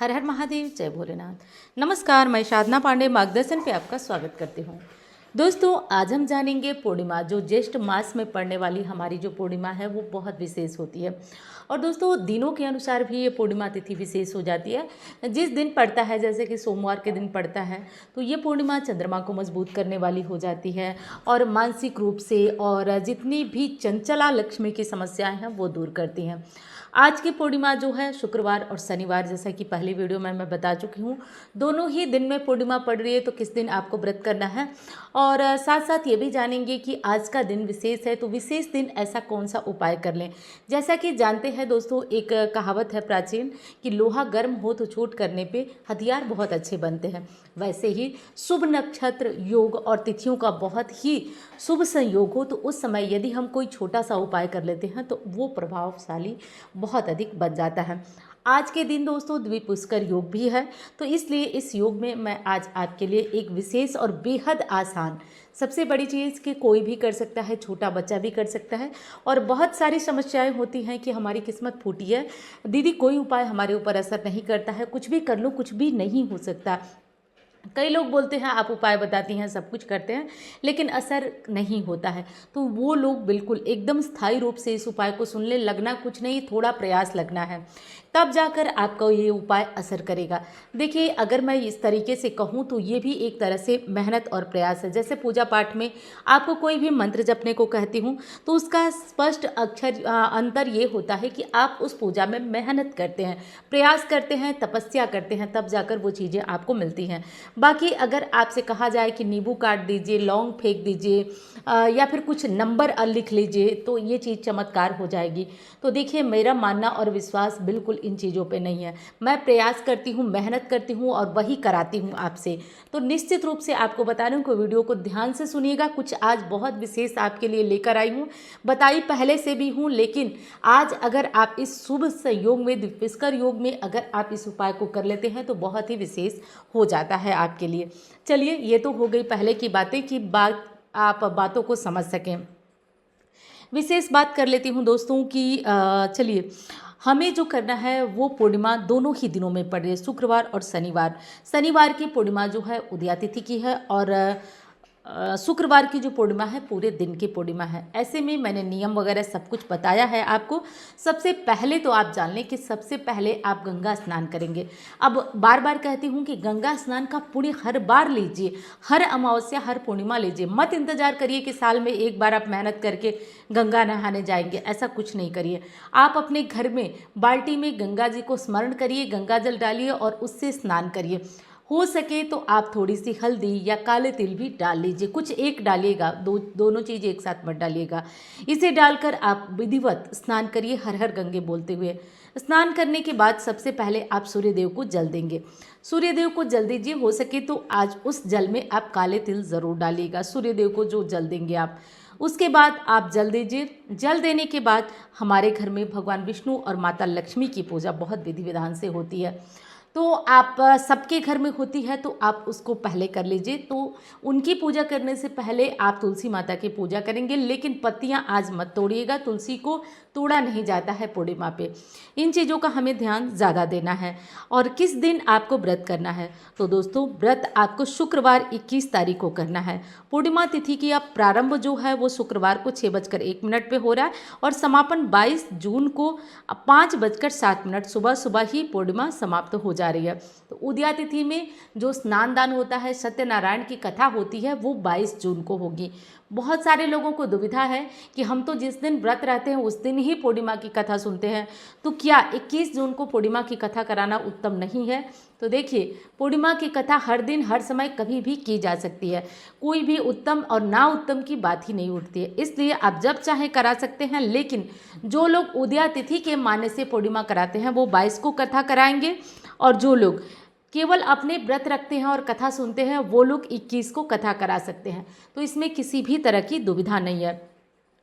हर हर महादेव, जय भोलेनाथ। नमस्कार, मैं साधना पांडे मार्गदर्शन पे आपका स्वागत करती हूँ। दोस्तों, आज हम जानेंगे पूर्णिमा, जो ज्येष्ठ मास में पड़ने वाली हमारी जो पूर्णिमा है वो बहुत विशेष होती है। और दोस्तों, दिनों के अनुसार भी ये पूर्णिमा तिथि विशेष हो जाती है। जिस दिन पड़ता है, जैसे कि सोमवार के दिन पड़ता है, तो ये पूर्णिमा चंद्रमा को मजबूत करने वाली हो जाती है और मानसिक रूप से और जितनी भी चंचला लक्ष्मी की समस्याएं हैं वो दूर करती हैं। आज की पूर्णिमा जो है शुक्रवार और शनिवार, जैसा कि पहली वीडियो में मैं बता चुकी हूँ, दोनों ही दिन में पूर्णिमा पड़ रही है, तो किस दिन आपको व्रत करना है। और साथ साथ ये भी जानेंगे कि आज का दिन विशेष है, तो विशेष दिन ऐसा कौन सा उपाय कर लें। जैसा कि जानते हैं दोस्तों, एक कहावत है प्राचीन कि लोहा गर्म हो तो चोट करने पे हथियार बहुत अच्छे बनते हैं। वैसे ही शुभ नक्षत्र, योग और तिथियों का बहुत ही शुभ संयोग हो तो उस समय यदि हम कोई छोटा सा उपाय कर लेते हैं तो वो प्रभावशाली बहुत अधिक बन जाता है। आज के दिन दोस्तों द्विपुष्कर योग भी है, तो इसलिए इस योग में मैं आज आपके लिए एक विशेष और बेहद आसान, सबसे बड़ी चीज़ कि कोई भी कर सकता है, छोटा बच्चा भी कर सकता है। और बहुत सारी समस्याएं होती हैं कि हमारी किस्मत फूटी है दीदी, कोई उपाय हमारे ऊपर असर नहीं करता है, कुछ भी कर लो कुछ भी नहीं हो सकता। कई लोग बोलते हैं आप उपाय बताती हैं, सब कुछ करते हैं, लेकिन असर नहीं होता है। तो वो लोग बिल्कुल एकदम स्थायी रूप से इस उपाय को सुन ले, लगना कुछ नहीं, थोड़ा प्रयास लगना है, तब जाकर आपका ये उपाय असर करेगा। देखिए, अगर मैं इस तरीके से कहूँ तो ये भी एक तरह से मेहनत और प्रयास है। जैसे पूजा पाठ में आपको कोई भी मंत्र जपने को कहती हूँ तो उसका स्पष्ट अंतर ये होता है कि आप उस पूजा में मेहनत करते हैं, प्रयास करते हैं, तपस्या करते हैं, तब जाकर वो चीज़ें आपको मिलती हैं। बाकी अगर आपसे कहा जाए कि नींबू काट दीजिए, लौंग फेंक दीजिए या फिर कुछ नंबर लिख लीजिए तो ये चीज़ चमत्कार हो जाएगी। तो देखिए, मेरा मानना और विश्वास बिल्कुल इन चीज़ों पे नहीं है। मैं प्रयास करती हूँ, मेहनत करती हूँ और वही कराती हूँ आपसे। तो निश्चित रूप से आपको बता रही हूँ कि वीडियो को ध्यान से सुनिएगा। कुछ आज बहुत विशेष आपके लिए लेकर आई हूँ, बताई पहले से भी हूँ, लेकिन आज अगर आप इस शुभ संयोग में, द्विपुष्कर योग में अगर आप इस उपाय को कर लेते हैं तो बहुत ही विशेष हो जाता है आपके लिए। चलिए, ये तो हो गई पहले की बातें कि आप बातों को समझ सकें। विशेष बात कर लेती हूँ दोस्तों कि चलिए, हमें जो करना है वो पूर्णिमा दोनों ही दिनों में पड़ रही है, शुक्रवार और शनिवार। शनिवार की पूर्णिमा जो है उदया तिथि की है और शुक्रवार की जो पूर्णिमा है पूरे दिन की पूर्णिमा है। ऐसे में मैंने नियम वगैरह सब कुछ बताया है आपको। सबसे पहले तो आप जान लें कि सबसे पहले आप गंगा स्नान करेंगे। अब बार बार कहती हूँ कि गंगा स्नान का पुण्य हर बार लीजिए, हर अमावस्या, हर पूर्णिमा लीजिए। मत इंतजार करिए कि साल में एक बार आप मेहनत करके गंगा नहाने जाएंगे, ऐसा कुछ नहीं करिए। आप अपने घर में बाल्टी में गंगा जी को स्मरण करिए, गंगा जल डालिए और उससे स्नान करिए। हो सके तो आप थोड़ी सी हल्दी या काले तिल भी डाल लीजिए, कुछ एक डालिएगा, दोनों चीज़ एक साथ मत डालिएगा। इसे डालकर आप विधिवत स्नान करिए, हर हर गंगे बोलते हुए। स्नान करने के बाद सबसे पहले आप सूर्यदेव को जल देंगे। सूर्यदेव को जल दीजिए, हो सके तो आज उस जल में आप काले तिल ज़रूर डालिएगा, सूर्यदेव को जो जल देंगे आप। उसके बाद आप जल दीजिए। जल देने के बाद हमारे घर में भगवान विष्णु और माता लक्ष्मी की पूजा बहुत विधि विधान से होती है, तो आप सबके घर में होती है तो आप उसको पहले कर लीजिए। तो उनकी पूजा करने से पहले आप तुलसी माता की पूजा करेंगे, लेकिन पत्तियां आज मत तोड़िएगा, तुलसी को तोड़ा नहीं जाता है पूर्णिमा पे। इन चीज़ों का हमें ध्यान ज़्यादा देना है। और किस दिन आपको व्रत करना है, तो दोस्तों व्रत आपको शुक्रवार 21 तारीख को करना है। पूर्णिमा तिथि की आप प्रारंभ जो है वो शुक्रवार को 6:01 पे हो रहा है और समापन 22 जून को 5:07 सुबह सुबह ही पूर्णिमा समाप्त हो जा रही है। तो उदया तिथि में जो स्नान दान होता है, सत्यनारायण की कथा होती है, वो 22 जून को होगी। बहुत सारे लोगों को दुविधा है कि हम तो जिस दिन व्रत रहते हैं उस दिन ही पूर्णिमा की कथा सुनते हैं, तो क्या 21 जून को पूर्णिमा की कथा कराना उत्तम नहीं है? तो देखिए, पूर्णिमा की कथा हर दिन हर समय कभी भी की जा सकती है, कोई भी उत्तम और ना उत्तम की बात ही नहीं उठती है। इसलिए आप जब चाहे करा सकते हैं, लेकिन जो लोग उदया तिथि के मान्य से पूर्णिमा कराते हैं वो 22 को कथा कराएंगे, और जो लोग केवल अपने व्रत रखते हैं और कथा सुनते हैं वो लोग 21 को कथा करा सकते हैं। तो इसमें किसी भी तरह की दुविधा नहीं है।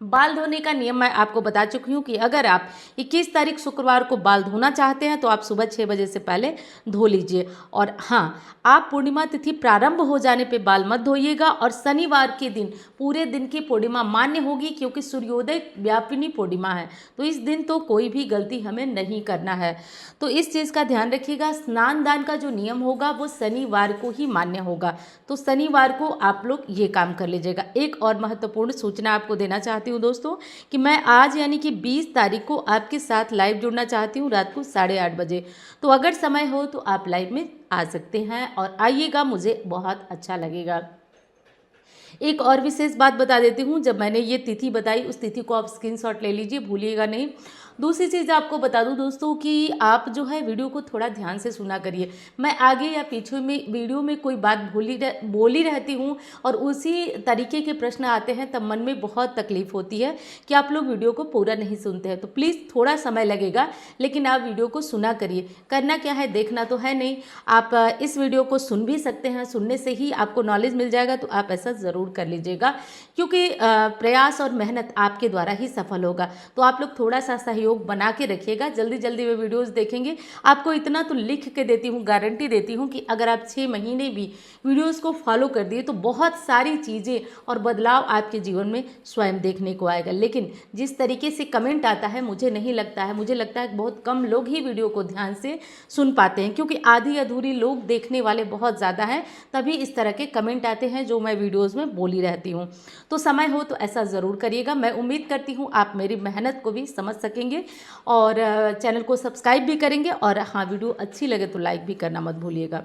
बाल धोने का नियम मैं आपको बता चुकी हूँ कि अगर आप 21 तारीख शुक्रवार को बाल धोना चाहते हैं तो आप सुबह 6 बजे से पहले धो लीजिए। और हाँ, आप पूर्णिमा तिथि प्रारंभ हो जाने पे बाल मत धोइएगा। और शनिवार के दिन पूरे दिन की पूर्णिमा मान्य होगी, क्योंकि सूर्योदय व्यापिनी पूर्णिमा है, तो इस दिन तो कोई भी गलती हमें नहीं करना है। तो इस चीज़ का ध्यान रखिएगा। स्नान दान का जो नियम होगा वो शनिवार को ही मान्य होगा, तो शनिवार को आप लोग ये काम कर लीजिएगा। एक और महत्वपूर्ण सूचना आपको देना चाहती हूँ दोस्तों, कि मैं आज यानी कि 20 तारीख को आपके साथ लाइव जुड़ना चाहती हूँ रात को 8:30 बजे। तो अगर समय हो तो आप लाइव में आ सकते हैं और आइएगा, मुझे बहुत अच्छा लगेगा। एक और विशेष बात बता देती हूँ, जब मैंने ये तिथि बताई उस तिथि को आप स्क्रीनशॉट ले लीजिए, भूलिएगा नहीं। दूसरी चीज़ आपको बता दूँ दोस्तों कि आप जो है वीडियो को थोड़ा ध्यान से सुना करिए। मैं आगे या पीछे में वीडियो में कोई बात बोली रहती हूँ और उसी तरीके के प्रश्न आते हैं, तब मन में बहुत तकलीफ होती है कि आप लोग वीडियो को पूरा नहीं सुनते हैं। तो प्लीज़ थोड़ा समय लगेगा, लेकिन आप वीडियो को सुना करिए। करना क्या है, देखना तो है नहीं। आप इस वीडियो को सुन भी सकते हैं, सुनने से ही आपको नॉलेज मिल जाएगा, तो आप ऐसा ज़रूर कर लीजिएगा, क्योंकि प्रयास और मेहनत आपके द्वारा ही सफल होगा। तो आप लोग थोड़ा सा सहयोग बना के रखिएगा। जल्दी जल्दी वे वीडियोस देखेंगे। आपको इतना तो लिख के देती हूँ, गारंटी देती हूँ कि अगर आप 6 महीने भी वीडियोस को फॉलो कर दिए तो बहुत सारी चीज़ें और बदलाव आपके जीवन में स्वयं देखने को आएगा। लेकिन जिस तरीके से कमेंट आता है, मुझे नहीं लगता है, मुझे लगता है बहुत कम लोग ही वीडियो को ध्यान से सुन पाते हैं, क्योंकि आधी अधूरी लोग देखने वाले बहुत ज़्यादा हैं, तभी इस तरह के कमेंट आते हैं जो मैं वीडियोज़ में बोली रहती हूँ। तो समय हो तो ऐसा ज़रूर करिएगा। मैं उम्मीद करती हूँ आप मेरी मेहनत को भी समझ सकेंगे और चैनल को सब्सक्राइब भी करेंगे। और हाँ, वीडियो अच्छी लगे तो लाइक भी करना मत भूलिएगा।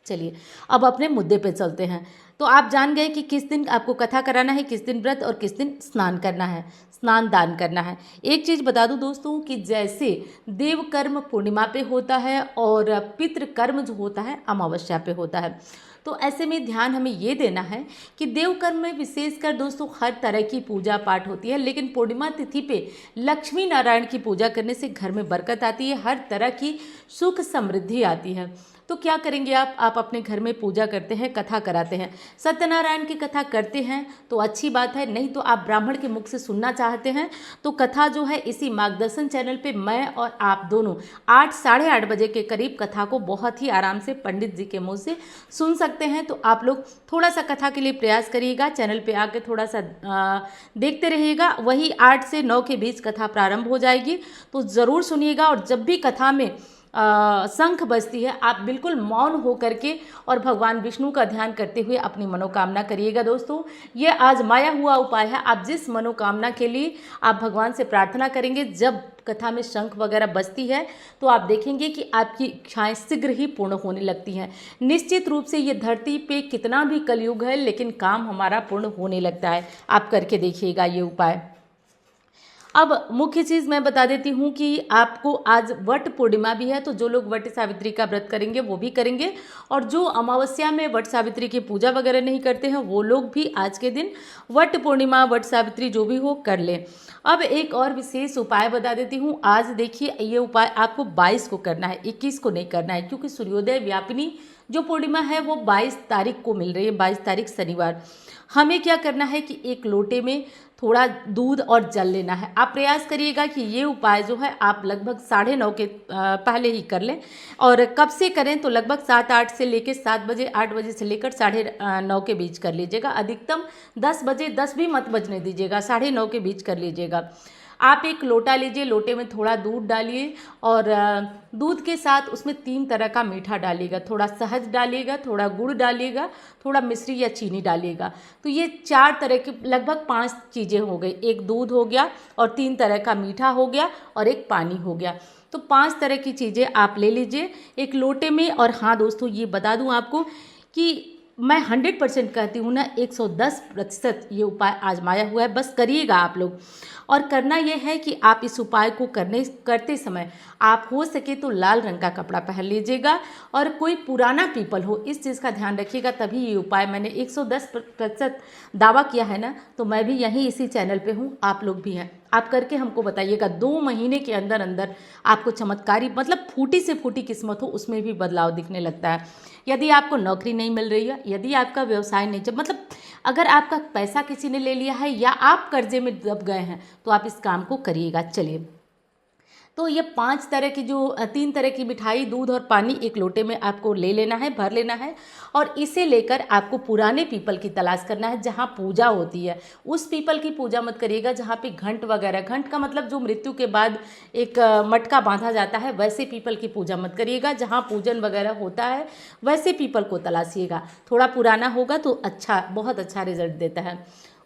चलिए अब अपने मुद्दे पे चलते हैं। तो आप जान गए कि किस दिन आपको कथा कराना है, किस दिन व्रत और किस दिन स्नान करना है, स्नान दान करना है। एक चीज़ बता दूं दोस्तों कि जैसे देव कर्म पूर्णिमा पे होता है और पितृ कर्म जो होता है अमावस्या पे होता है, तो ऐसे में ध्यान हमें ये देना है कि देव कर्म में विशेषकर दोस्तों हर तरह की पूजा पाठ होती है, लेकिन पूर्णिमा तिथि पे लक्ष्मी नारायण की पूजा करने से घर में बरकत आती है, हर तरह की सुख समृद्धि आती है। तो क्या करेंगे आप अपने घर में पूजा करते हैं, कथा कराते हैं, सत्यनारायण की कथा करते हैं तो अच्छी बात है, नहीं तो आप ब्राह्मण के मुख से सुनना चाहते हैं तो कथा जो है इसी मार्गदर्शन चैनल पे मैं और आप दोनों 8 साढ़े 8 बजे के करीब कथा को बहुत ही आराम से पंडित जी के मुँह से सुन सकते हैं। तो आप लोग थोड़ा सा कथा के लिए प्रयास करिएगा, चैनल पे आके थोड़ा सा देखते रहिएगा। वही 8 से 9 के बीच कथा प्रारंभ हो जाएगी, तो ज़रूर सुनिएगा। और जब भी कथा में शंख बजती है, आप बिल्कुल मौन हो करके और भगवान विष्णु का ध्यान करते हुए अपनी मनोकामना करिएगा। दोस्तों, ये आजमाया हुआ उपाय है। आप जिस मनोकामना के लिए आप भगवान से प्रार्थना करेंगे, जब कथा में शंख वगैरह बजती है तो आप देखेंगे कि आपकी इच्छाएं शीघ्र ही पूर्ण होने लगती हैं। निश्चित रूप से ये धरती पे कितना भी कलयुग है, लेकिन काम हमारा पूर्ण होने लगता है। आप करके देखिएगा ये उपाय। अब मुख्य चीज़ मैं बता देती हूँ कि आपको आज वट पूर्णिमा भी है, तो जो लोग वट सावित्री का व्रत करेंगे वो भी करेंगे, और जो अमावस्या में वट सावित्री की पूजा वगैरह नहीं करते हैं वो लोग भी आज के दिन वट पूर्णिमा, वट सावित्री जो भी हो कर लें। अब एक और विशेष उपाय बता देती हूँ। आज देखिए, ये उपाय आपको 22 को करना है, 21 को नहीं करना है, क्योंकि सूर्योदय व्यापिनी जो पूर्णिमा है वो 22 तारीख को मिल रही है, 22 तारीख शनिवार। हमें क्या करना है कि एक लोटे में थोड़ा दूध और जल लेना है। आप प्रयास करिएगा कि ये उपाय जो है आप लगभग 9:30 के पहले ही कर लें। और कब से करें तो लगभग 7-8 से लेकर 7 बजे, 8 बजे से लेकर 9:30 के बीच कर लीजिएगा। अधिकतम 10 बजे, 10 भी मत बजने दीजिएगा, 9:30 के बीच कर लीजिएगा। आप एक लोटा लीजिए, लोटे में थोड़ा दूध डालिए और दूध के साथ उसमें 3 तरह का मीठा डालिएगा। थोड़ा शहद डालिएगा, थोड़ा गुड़ डालिएगा, थोड़ा मिश्री या चीनी डालिएगा। तो ये 4 तरह की लगभग 5 चीज़ें हो गई। एक दूध हो गया और 3 तरह का मीठा हो गया और एक पानी हो गया। तो 5 तरह की चीज़ें आप ले लीजिए एक लोटे में। और हाँ दोस्तों, ये बता दूँ आपको कि मैं 100% कहती हूँ ना, 110% ये उपाय आजमाया हुआ है। बस करिएगा आप लोग। और करना यह है कि आप इस उपाय को करते समय आप हो सके तो लाल रंग का कपड़ा पहन लीजिएगा और कोई पुराना पीपल हो, इस चीज़ का ध्यान रखिएगा। तभी ये उपाय, मैंने 110% दावा किया है ना, तो मैं भी यहीं इसी चैनल पे हूँ, आप लोग भी हैं। आप करके हमको बताइएगा। 2 महीने के अंदर अंदर आपको चमत्कारी, मतलब फूटी से फूटी किस्मत हो, उसमें भी बदलाव दिखने लगता है। यदि आपको नौकरी नहीं मिल रही है, यदि आपका व्यवसाय नहीं चल, मतलब अगर आपका पैसा किसी ने ले लिया है या आप कर्जे में दब गए हैं तो आप इस काम को करिएगा। चलिए, तो ये 5 तरह की जो 3 तरह की मिठाई, दूध और पानी एक लोटे में आपको ले लेना है, भर लेना है और इसे लेकर आपको पुराने पीपल की तलाश करना है जहाँ पूजा होती है। उस पीपल की पूजा मत करिएगा जहाँ पे घंट वगैरह, घंट का मतलब जो मृत्यु के बाद एक मटका बांधा जाता है, वैसे पीपल की पूजा मत करिएगा। जहाँ पूजन वगैरह होता है वैसे पीपल को तलाशिएगा। थोड़ा पुराना होगा तो अच्छा, बहुत अच्छा रिजल्ट देता है।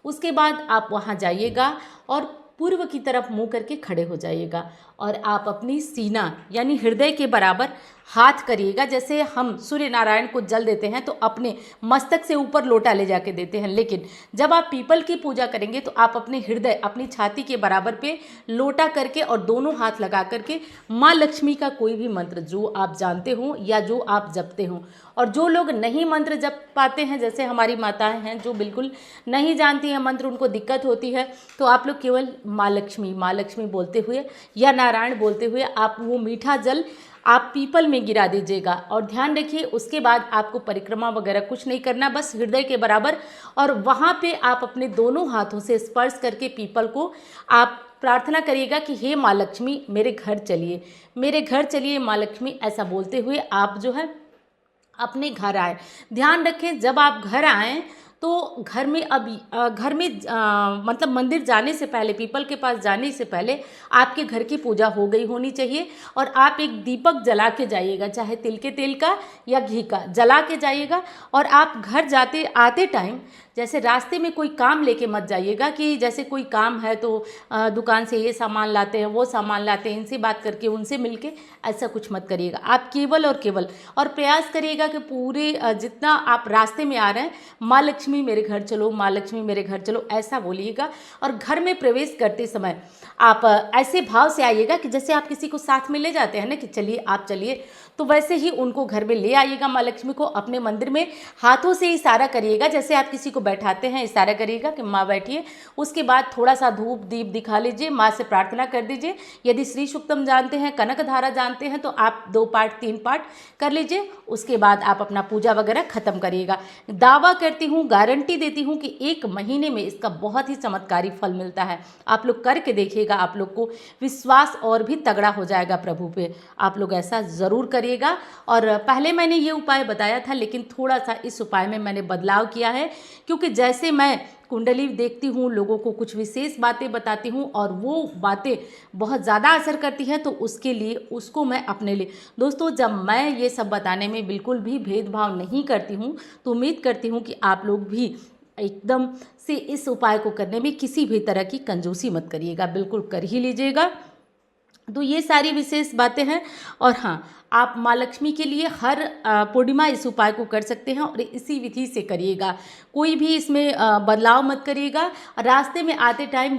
उसके बाद आप वहाँ जाइएगा और पूर्व की तरफ मुंह करके खड़े हो जाइएगा और आप अपनी सीना यानी हृदय के बराबर हाथ करिएगा। जैसे हम सूर्य नारायण को जल देते हैं तो अपने मस्तक से ऊपर लोटा ले जाके देते हैं, लेकिन जब आप पीपल की पूजा करेंगे तो आप अपने हृदय, अपनी छाती के बराबर पे लोटा करके और दोनों हाथ लगा करके माँ लक्ष्मी का कोई भी मंत्र जो आप जानते हो या जो आप जपते हो, और जो लोग नहीं मंत्र जप पाते हैं, जैसे हमारी माताएं हैं जो बिल्कुल नहीं जानती हैं मंत्र, उनको दिक्कत होती है, तो आप लोग केवल माँ लक्ष्मी बोलते हुए या नारायण बोलते हुए आप वो मीठा जल आप पीपल में गिरा दीजिएगा। और ध्यान रखिए, उसके बाद आपको परिक्रमा वगैरह कुछ नहीं करना, बस हृदय के बराबर, और वहाँ पे आप अपने दोनों हाथों से स्पर्श करके पीपल को आप प्रार्थना करिएगा कि हे माँ लक्ष्मी मेरे घर चलिए, मेरे घर चलिए माँ लक्ष्मी, ऐसा बोलते हुए आप जो है अपने घर आए। ध्यान रखें, जब आप घर आएँ तो घर में मतलब मंदिर जाने से पहले, पीपल के पास जाने से पहले आपके घर की पूजा हो गई होनी चाहिए और आप एक दीपक जला के जाइएगा, चाहे तिल के तेल का या घी का, जला के जाइएगा। और आप घर जाते आते टाइम जैसे रास्ते में कोई काम लेके मत जाइएगा कि जैसे कोई काम है तो दुकान से ये सामान लाते हैं, वो सामान लाते हैं, इनसे बात करके उनसे मिलके, ऐसा कुछ मत करिएगा। आप केवल और केवल और प्रयास करिएगा कि पूरे जितना आप रास्ते में आ रहे हैं, माँ लक्ष्मी मेरे घर चलो, माँ लक्ष्मी मेरे घर चलो, ऐसा बोलिएगा। और घर में प्रवेश करते समय आप ऐसे भाव से आइएगा कि जैसे आप किसी को साथ में ले जाते हैं ना कि चलिए आप चलिए, तो वैसे ही उनको घर में ले आइएगा। माँ लक्ष्मी को अपने मंदिर में हाथों से इशारा करिएगा, जैसे आप किसी को बैठाते हैं इशारा करिएगा कि माँ बैठिए। उसके बाद थोड़ा सा धूप दीप दिखा लीजिए, माँ से प्रार्थना कर दीजिए। यदि श्री सूक्तम जानते हैं, कनक धारा जानते हैं तो आप 2 पाठ 3 पाठ कर लीजिए। उसके बाद आप अपना पूजा वगैरह खत्म करिएगा। दावा करती हूँ, गारंटी देती हूँ कि 1 महीने में इसका बहुत ही चमत्कारी फल मिलता है। आप लोग करके देखिएगा, आप लोग को विश्वास और भी तगड़ा हो जाएगा प्रभु पे। आप लोग ऐसा ज़रूर करिएगा। और पहले मैंने ये उपाय बताया था, लेकिन थोड़ा सा इस उपाय में मैंने बदलाव किया है, क्योंकि जैसे मैं कुंडली देखती हूँ, लोगों को कुछ विशेष बातें बताती हूँ और वो बातें बहुत ज़्यादा असर करती हैं, तो उसके लिए उसको मैं अपने लिए, दोस्तों जब मैं ये सब बताने में बिल्कुल भी भेदभाव नहीं करती हूँ, तो उम्मीद करती हूँ कि आप लोग भी एकदम से इस उपाय को करने में किसी भी तरह की कंजूसी मत करिएगा, बिल्कुल कर ही लीजिएगा। तो ये सारी विशेष बातें हैं। और हाँ, आप माँ लक्ष्मी के लिए हर पूर्णिमा इस उपाय को कर सकते हैं और इसी विधि से करिएगा। कोई भी इसमें बदलाव मत करिएगा। रास्ते में आते टाइम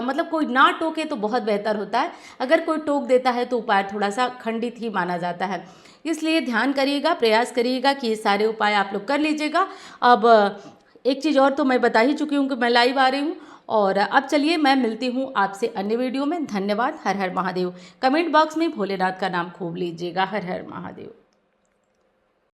मतलब कोई ना टोके तो बहुत बेहतर होता है, अगर कोई टोक देता है तो उपाय थोड़ा सा खंडित ही माना जाता है। इसलिए ध्यान करिएगा, प्रयास करिएगा कि ये सारे उपाय आप लोग कर लीजिएगा। अब एक चीज़ और तो मैं बता ही चुकी हूँ कि मैं लाइव आ रही हूँ। और अब चलिए मैं मिलती हूँ आपसे अन्य वीडियो में। धन्यवाद। हर हर महादेव। कमेंट बॉक्स में भोलेनाथ का नाम खूब लीजिएगा। हर हर महादेव।